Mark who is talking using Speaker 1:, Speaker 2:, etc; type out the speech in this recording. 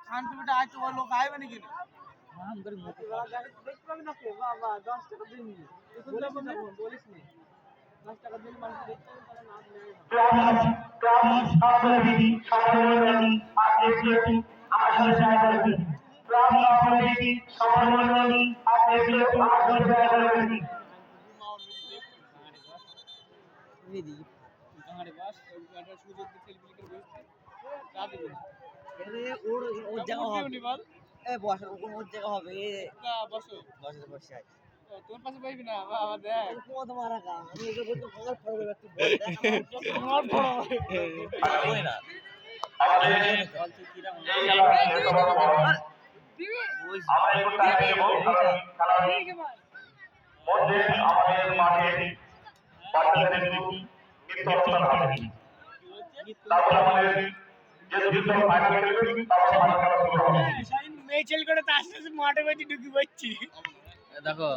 Speaker 1: শান্তি বেটা আজ তো লোক আইবে নাকি না
Speaker 2: নাম করে মুখে
Speaker 1: দেখতে পাবি না কে বাবা 10 টাকা দিন বলিস নি 10 টাকা দিন মানুষ দেখতে পাবে তাহলে নাম নেয়
Speaker 3: ক্লাস আপনারা দিদি সর্বমন্ডলী আপনি যেহেতু আমার সাথে দেখা করবেন ক্লাস আপনারা দিদি সর্বমন্ডলী আপনি যেহেতু আমার সাথে দেখা করবেন
Speaker 2: দিদি
Speaker 1: গাড়ি বাস ওই গাড়িটা সুযোগ দিয়ে সেলফি করে বসতে তা দিবে
Speaker 2: এরে ওর ওর জায়গা হবে এ বস ওর জায়গা হবে
Speaker 1: না বসো
Speaker 2: বসে বসে আয়
Speaker 1: তোর পাশে পাইবি না বাবা দেখ
Speaker 2: কোন তোমার কাম আমি একে বলতে খবর পড়বে একটু বল দেখ
Speaker 1: আমার বড়
Speaker 2: কই না
Speaker 3: আমাদের
Speaker 2: চল তুই কিরা
Speaker 3: এই খেলা শেষ হওয়ার পর আমরা একটু টাইম নেব খেলার মধ্যে আমাদের মাঠে বাচ্চাদের নৃত্য অনুষ্ঠান হবে তারপর আমাদের যে যুদ্ধ ফাইনাল খেলবে তারপর ফাইনাল খেলা শুরু হবে
Speaker 1: মেচেল করে তার সাথে মাঠে বেঁচে ঢুকি পাচ্ছি
Speaker 2: দেখো